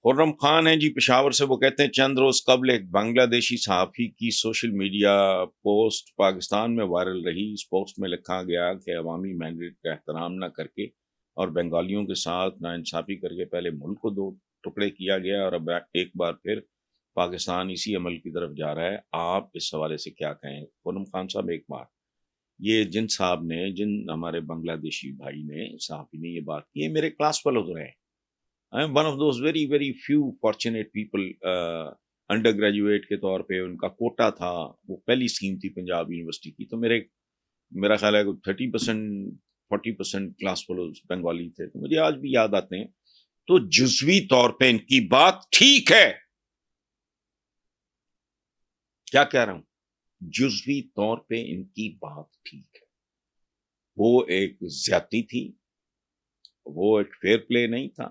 خرم خان ہیں جی پشاور سے، وہ کہتے ہیں چند روز قبل ایک بنگلہ دیشی صحافی کی سوشل میڈیا پوسٹ پاکستان میں وائرل رہی۔ اس پوسٹ میں لکھا گیا کہ عوامی مینڈیٹ کا احترام نہ کر کے اور بنگالیوں کے ساتھ ناانصافی کر کے پہلے ملک کو دو ٹکڑے کیا گیا اور اب ایک بار پھر پاکستان اسی عمل کی طرف جا رہا ہے۔ آپ اس حوالے سے کیا کہیں؟ خرم خان صاحب، ایک بار یہ جن ہمارے بنگلہ دیشی بھائی نے صحافی نے یہ بات کی، یہ میرے کلاس فیلوز رہے ہیں۔ I am one of those very very few fortunate people under graduate کے طور پہ ان کا کوٹا تھا، وہ پہلی اسکیم تھی پنجاب یونیورسٹی کی، تو میرا خیال ہے 30% 40% کلاس فیلوز بنگالی تھے، تو مجھے آج بھی یاد آتے ہیں۔ تو جزوی طور پہ ان کی بات ٹھیک ہے، کیا کہہ رہا ہوں، جزوی طور پہ ان کی بات ٹھیک ہے۔ وہ ایک زیادتی تھی، وہ ایک فیئر پلے نہیں تھا،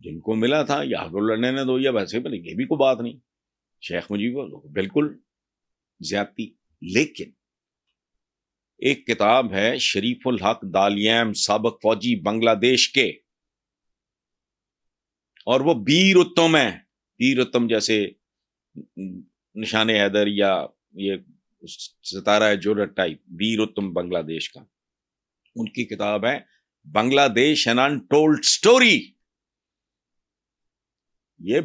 جن کو ملا تھا یا تو لڑنے نہ دو یا ویسے بنے، یہ بھی کوئی بات نہیں۔ شیخ مجیب بالکل زیادتی۔ لیکن ایک کتاب ہے شریف الحق دالیم، سابق فوجی بنگلہ دیش کے، اور وہ بیر اتم ہے، بیر اتم جیسے نشان حیدر یا یہ ستارہ جوڑت ٹائپ، بیر اتم بنگلہ دیش کا، ان کی کتاب ہے بنگلہ دیش این انٹولڈ سٹوری۔ یہ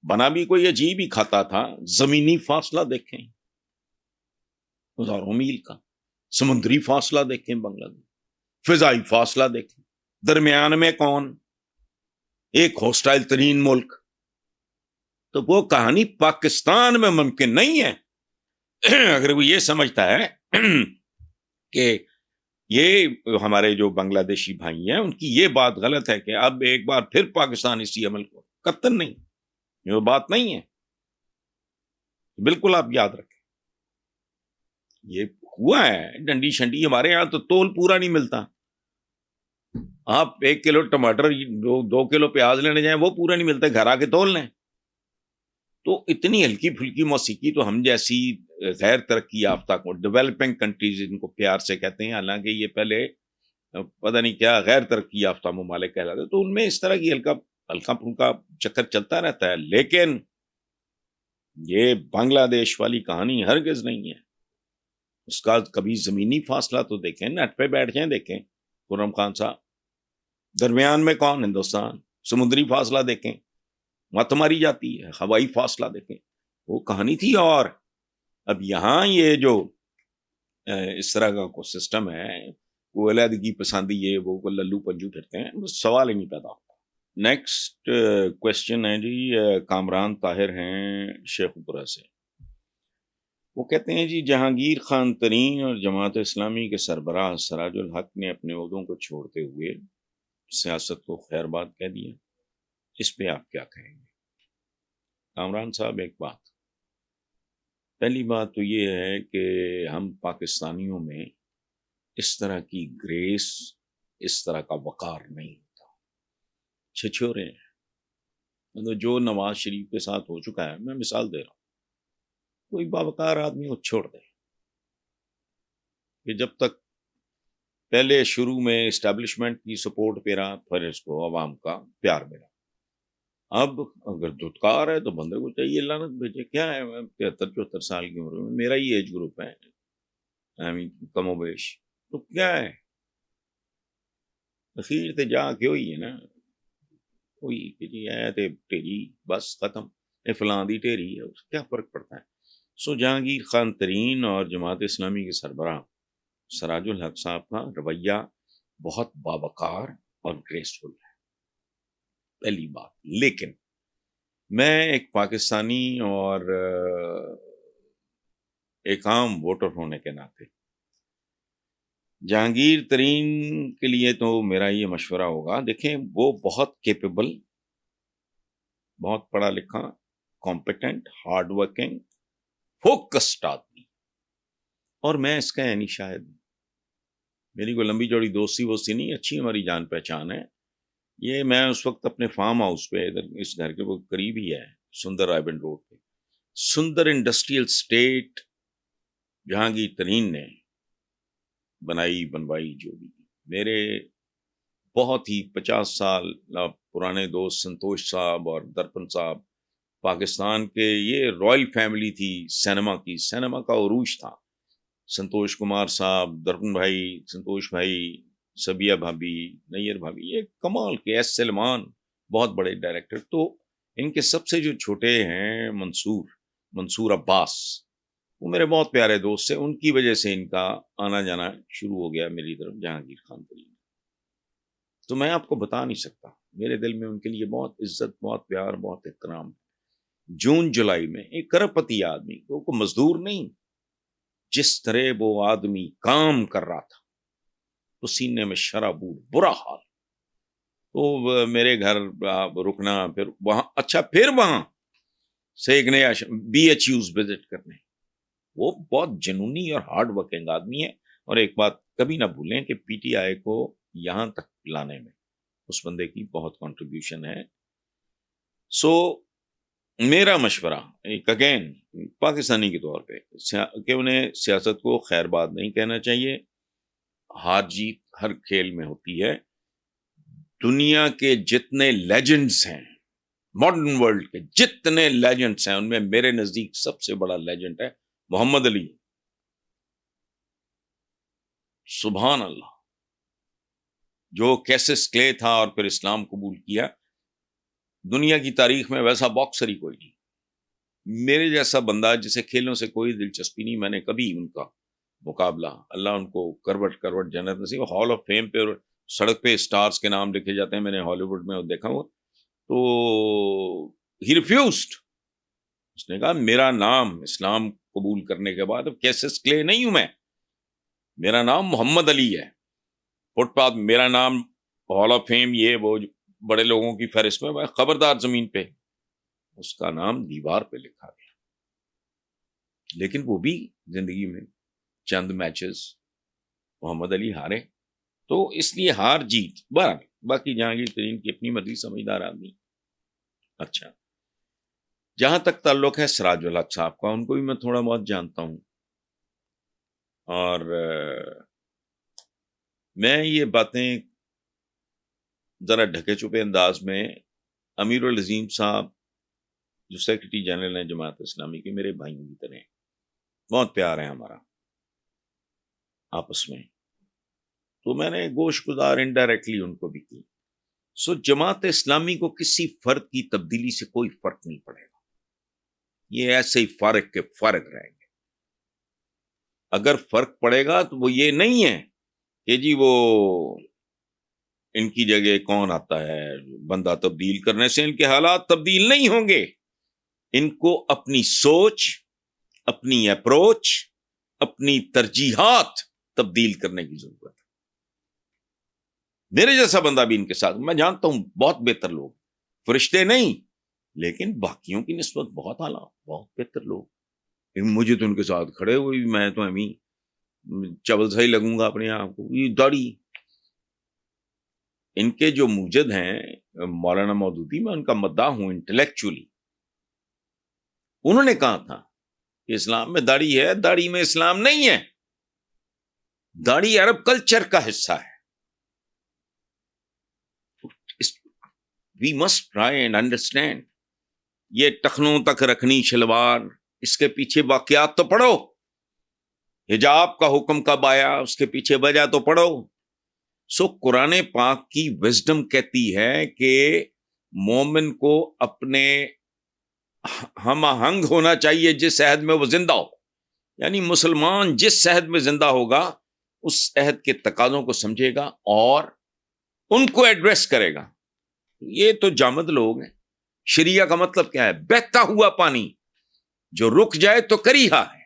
بنا بھی کوئی عجیب ہی کھاتا تھا۔ زمینی فاصلہ دیکھیں، ہزاروں میل کا، سمندری فاصلہ دیکھیں بنگلہ دیش، فضائی فاصلہ دیکھیں، درمیان میں کون، ایک ہوسٹائل ترین ملک۔ تو وہ کہانی پاکستان میں ممکن نہیں ہے۔ اگر وہ یہ سمجھتا ہے کہ یہ ہمارے جو بنگلہ دیشی بھائی ہیں ان کی یہ بات غلط ہے کہ اب ایک بار پھر پاکستان اسی عمل کو، قطعاً نہیں، یہ بات نہیں ہے، بالکل آپ یاد رکھیں۔ یہ ہوا ہے ڈنڈی شنڈی، ہمارے یہاں تو تول پورا نہیں ملتا۔ آپ 1 کلو ٹماٹر 2 کلو پیاز لینے جائیں وہ پورا نہیں ملتا، گھر آ کے تول لیں۔ تو اتنی ہلکی پھلکی موسیقی تو ہم جیسی غیر ترقی یافتہ کو، ڈیولپنگ کنٹریز ان کو پیار سے کہتے ہیں، حالانکہ یہ پہلے پتہ نہیں کیا غیر ترقی یافتہ ممالک کہلاتے، تو ان میں اس طرح کی ہلکا پھلکا چکر چلتا رہتا ہے۔ لیکن یہ بنگلہ دیش والی کہانی ہرگز نہیں ہے۔ اس کا کبھی زمینی فاصلہ تو دیکھیں، نیٹ پہ بیٹھ جائیں دیکھیں خرم خان صاحب، درمیان میں کون، ہندوستان۔ سمندری فاصلہ دیکھیں، مت ماری جاتی ہے، ہوائی فاصلہ دیکھیں، وہ کہانی تھی۔ اور اب یہاں یہ جو اس طرح کا کوئی سسٹم ہے، وہ علیحدگی پسندی، یہ وہ للو پنجو پھرتے ہیں، سوال ہی نہیں پیدا ہوتا۔ نیکسٹ کوشچن ہے جی کامران طاہر ہیں شیخ پورہ سے، وہ کہتے ہیں جی جہانگیر خان ترین اور جماعت اسلامی کے سربراہ سراج الحق نے اپنے عہدوں کو چھوڑتے ہوئے سیاست کو خیر بات کہہ دیا، اس پہ آپ کیا کہیں گے؟ کامران صاحب، ایک بات، پہلی بات تو یہ ہے کہ ہم پاکستانیوں میں اس طرح کی گریس، اس طرح کا وقار نہیں ہوتا، چھچورے ہیں۔ مطلب جو نواز شریف کے ساتھ ہو چکا ہے، میں مثال دے رہا ہوں، کوئی باوقار آدمی وہ چھوڑ دے کہ جب تک پہلے شروع میں اسٹیبلشمنٹ کی سپورٹ پہ رہا، پھر اس کو عوام کا پیار ملا۔ اب اگر دھتکار ہے تو بندے کو چاہیے لعنت بھیجے۔ کیا ہے، 73-74 سال کی عمر میں، میرا ہی ایج گروپ ہے، کم و بیش، تو کیا ہے، اخیر تے جا کے ہوئی ہے نا، کوئی کہ جی ہے تے ٹیری، بس ختم، فلاں دی ٹیری ہے، اس کیا فرق پڑتا ہے۔ سو جہانگیر خان ترین اور جماعت اسلامی کے سربراہ سراج الحق صاحب کا رویہ بہت باوقار اور گریسفل ہے، پہلی بات۔ لیکن میں ایک پاکستانی اور ایک عام ووٹر ہونے کے ناطے جہانگیر ترین کے لیے تو میرا یہ مشورہ ہوگا، دیکھیں وہ بہت کیپیبل، بہت پڑھا لکھا، کمپیٹنٹ، ہارڈ ورکنگ، فوکسڈ آدمی، اور میں اس کا یعنی شاید میری کوئی لمبی چوڑی دوستی ووستی نہیں، اچھی ہماری جان پہچان ہے۔ یہ میں اس وقت اپنے فارم ہاؤس پہ، ادھر اس گھر کے وہ قریب ہی ہے، سندر رائے بن روڈ پہ، سندر انڈسٹریل اسٹیٹ جہانگیر ترین نے بنوائی جو بھی، میرے بہت ہی 50 سال پرانے دوست سنتوش صاحب اور درپن صاحب، پاکستان کے یہ رائل فیملی تھی سینما کی، سینما کا عروج تھا. سنتوش کمار صاحب، درپن بھائی، سنتوش بھائی، سبیہ بھابی، نیر بھابی، یہ کمال کے. ایس سلمان بہت بڑے ڈائریکٹر. تو ان کے سب سے جو چھوٹے ہیں منصور عباس، وہ میرے بہت پیارے دوست ہیں. ان کی وجہ سے ان کا آنا جانا شروع ہو گیا میری طرف، جہانگیر خان ترین. تو میں آپ کو بتا نہیں سکتا، میرے دل میں ان کے لیے بہت عزت، بہت پیار، بہت احترام. جون جولائی میں ایک کرپ پتی آدمی، وہ مزدور نہیں، جس طرح وہ آدمی کام کر رہا تھا، پسینے میں شرابور، برا حال. تو میرے گھر رکنا، پھر وہاں، اچھا پھر وہاں سے ایک نیا BHUs وزٹ کرنے. وہ بہت جنونی اور ہارڈ ورکنگ آدمی ہے. اور ایک بات کبھی نہ بھولیں کہ PTI کو یہاں تک لانے میں اس بندے کی بہت کنٹریبیوشن ہے. سو میرا مشورہ ایک اگین پاکستانی کے طور پہ کہ انہیں سیاست کو خیر بات نہیں کہنا چاہیے. ہار جیت ہر کھیل میں ہوتی ہے. دنیا کے جتنے لیجنڈز ہیں، ماڈرن ورلڈ کے جتنے لیجنڈز ہیں، ان میں میرے نزدیک سب سے بڑا لیجنڈ ہے محمد علی. سبحان اللہ، جو کیسس کلے تھا اور پھر اسلام قبول کیا. دنیا کی تاریخ میں ویسا باکسر ہی کوئی نہیں. میرے جیسا بندہ جسے کھیلوں سے کوئی دلچسپی نہیں، میں نے کبھی ان کا مقابلہ، اللہ ان کو کروٹ جنت نصیب. ہال آف فیم پہ سڑک پہ اسٹارز کے نام لکھے جاتے ہیں، میں نے ہالی ووڈ میں دیکھا ہوا. تو ہی ریفیوزڈ. اس نے کہا میرا نام اسلام قبول کرنے کے بعد اب کیسس کلے نہیں ہوں میں، میرا نام محمد علی ہے. فٹ پاتھ میرا نام، ہال آف فیم، یہ وہ بڑے لوگوں کی فہرست میں، خبردار زمین پہ اس کا نام دیوار پہ لکھا گیا. لیکن وہ بھی زندگی میں چند میچز محمد علی ہارے. تو اس لیے ہار جیت بہرحال، باقی جہانگیر ترین کی اپنی مرضی، سمجھدار آدمی. اچھا، جہاں تک تعلق ہے سراج الحق صاحب کا، ان کو بھی میں تھوڑا بہت جانتا ہوں. اور میں یہ باتیں ذرا ڈھکے چھپے انداز میں، امیر العظیم صاحب جو سیکرٹری جنرل ہیں جماعت اسلامی کے، میرے بھائیوں کی طرح، بہت پیار ہے ہمارا آپس میں. تو میں نے گوش گزار انڈائریکٹلی ان کو بھی کی. سو جماعت اسلامی کو کسی فرد کی تبدیلی سے کوئی فرق نہیں پڑے گا. یہ ایسے ہی فارغ کے فارغ رہیں گے. اگر فرق پڑے گا تو وہ یہ نہیں ہے کہ جی وہ ان کی جگہ کون آتا ہے، بندہ تبدیل کرنے سے ان کے حالات تبدیل نہیں ہوں گے. ان کو اپنی سوچ، اپنی اپروچ، اپنی ترجیحات تبدیل کرنے کی ضرورت ہے. میرے جیسا بندہ بھی ان کے ساتھ، میں جانتا ہوں بہت بہتر لوگ، فرشتے نہیں، لیکن باقیوں کی نسبت بہت اعلیٰ، بہت بہتر لوگ. مجھے تو ان کے ساتھ کھڑے ہوئے میں تو امی چبل سا ہی لگوں گا اپنے آپ کو. یہ داڑھی، ان کے جو موجد ہیں مولانا مودودی، میں ان کا مداح ہوں انٹلیکچولی. انہوں نے کہا تھا کہ اسلام میں داڑھی ہے، داڑھی میں اسلام نہیں ہے. داڑھی عرب کلچر کا حصہ ہے. We must try and understand. یہ ٹخنوں تک رکھنی شلوار، اس کے پیچھے واقعات تو پڑھو. حجاب کا حکم کب آیا، اس کے پیچھے وجہ تو پڑھو. سو قرآن پاک کی وزڈم کہتی ہے کہ مومن کو اپنے ہم آہنگ ہونا چاہیے جس عہد میں وہ زندہ ہو. یعنی مسلمان جس عہد میں زندہ ہوگا اس عہد کے تقاضوں کو سمجھے گا اور ان کو ایڈریس کرے گا. یہ تو جامد لوگ ہیں. شریعہ کا مطلب کیا ہے؟ بہتا ہوا پانی جو رک جائے تو کریہا ہے.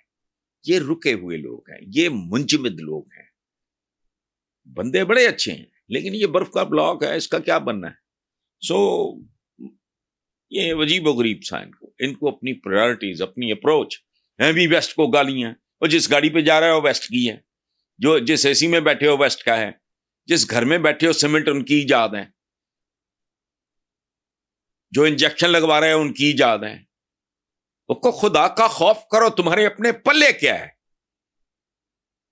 یہ رکے ہوئے لوگ ہیں، یہ منجمد لوگ ہیں. بندے بڑے اچھے ہیں لیکن یہ برف کا بلاک ہے، اس کا کیا بننا ہے؟ سو یہ عجیب و غریب سا ان کو اپنی پرائرٹیز، اپنی اپروچ ہیں بھی ویسٹ کو گالیاں. اور جس گاڑی پہ جا رہا ہے وہ ویسٹ کی ہے، جو جس اے سی میں بیٹھے ہو ویسٹ کا ہے، جس گھر میں بیٹھے ہو سیمنٹ ان کی ایجاد ہے، جو انجیکشن لگوا رہے ہیں ان کی ایجاد ہے. کو خدا کا خوف کرو، تمہارے اپنے پلے کیا ہے؟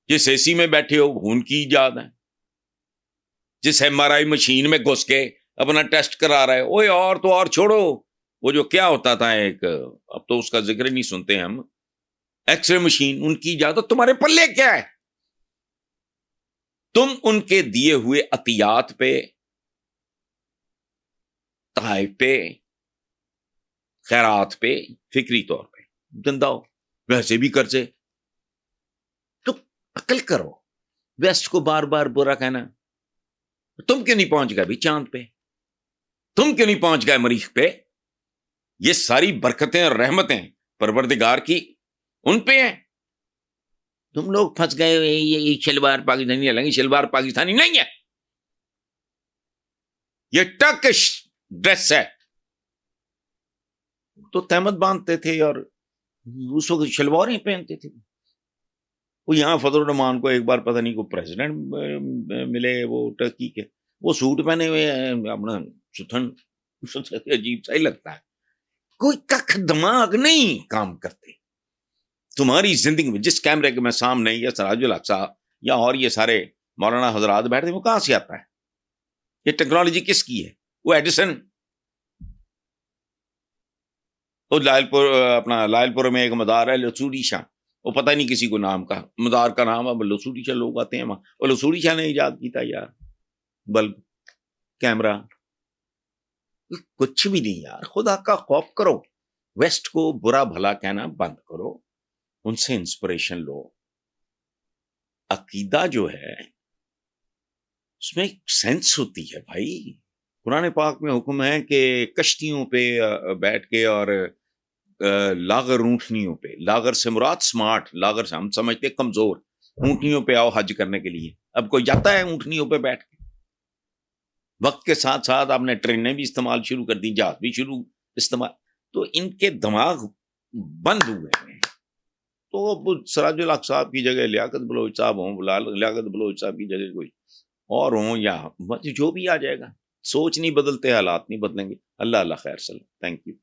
جس اے سی میں بیٹھے ہو ان کی ایجاد ہے، جس MRI مشین میں گھس کے اپنا ٹیسٹ کرا رہا ہے. اوے اور تو اور چھوڑو, وہ جو کیا ہوتا تھا ایک, اب تو اس کا ذکر ہی نہیں سنتے ہم, ایکس رے مشین, ان کی اجازت تمہارے پلے کیا ہے؟ تم ان کے دیے ہوئے عطیات پہ, تحائف پہ, خیرات پہ فکری طور پہ زندہ ہو, ویسے بھی قرضے. تو عقل کرو, ویسٹ کو بار بار برا کہنا. تم کیوں نہیں پہنچ گئے بھی چاند پہ؟ تم کیوں نہیں پہنچ گئے مریخ پہ؟ یہ ساری برکتیں اور رحمتیں پروردگار کی ان پہ ہیں. تم لوگ پھنس گئے, یہ شلوار پاکستانی, حالانکہ شلوار پاکستانی نہیں ہے, یہ ٹرکش ڈریس ہے. تو تہمت باندھتے تھے اور روسوں کی شلواریں پہنتے تھے. وہ یہاں فضل الرحمان کو ایک بار پتہ نہیں کو پریزیڈنٹ ملے, وہ ٹرکی کے, وہ سوٹ پہنے ہوئے اپنا ستھن, عجیب سا ہی لگتا ہے. کوئی کخ دماغ نہیں کام کرتے تمہاری زندگی میں. جس کیمرے کے میں سامنے یا سراج الاقصی یا اور یہ سارے مولانا حضرات بیٹھتے, وہ کہاں سے آتا ہے؟ یہ ٹیکنالوجی کس کی ہے؟ وہ ایڈیسن, وہ لائل پور, اپنا لائل پور میں ایک مدار ہے لسوڑی شاہ, وہ پتہ نہیں کسی کو نام کا مدار کا نام ہے, لسوڑی شاہ لوگ آتے ہیں وہاں. اور لسوڑی شاہ نے ایجاد کیتا یار بلب, کیمرہ, کچھ بھی نہیں یار. خدا کا خوف کرو, ویسٹ کو برا بھلا کہنا بند کرو, ان سے انسپریشن لو. عقیدہ جو ہے اس میں ایک سینس ہوتی ہے بھائی. قرآن پاک میں حکم ہے کہ کشتیوں پہ بیٹھ کے اور لاغر اونٹنیوں پہ, لاغر سے مراد سمارٹ, لاغر سے ہم سمجھتے کمزور, اونٹنیوں پہ آؤ حج کرنے کے لیے. اب کوئی جاتا ہے اونٹنیوں پہ بیٹھ کے؟ وقت کے ساتھ ساتھ آپ نے ٹرینیں بھی استعمال شروع کر دی, جہاز بھی شروع استعمال, تو ان کے دماغ بند ہوئے ہیں. تو سراج الحق صاحب کی جگہ لیاقت بلوچ صاحب ہوں, لیاقت بلوچ صاحب کی جگہ کوئی اور ہوں, یا جو بھی آ جائے گا. سوچ نہیں بدلتے, حالات نہیں بدلیں گے. اللہ اللہ خیر. Thank you.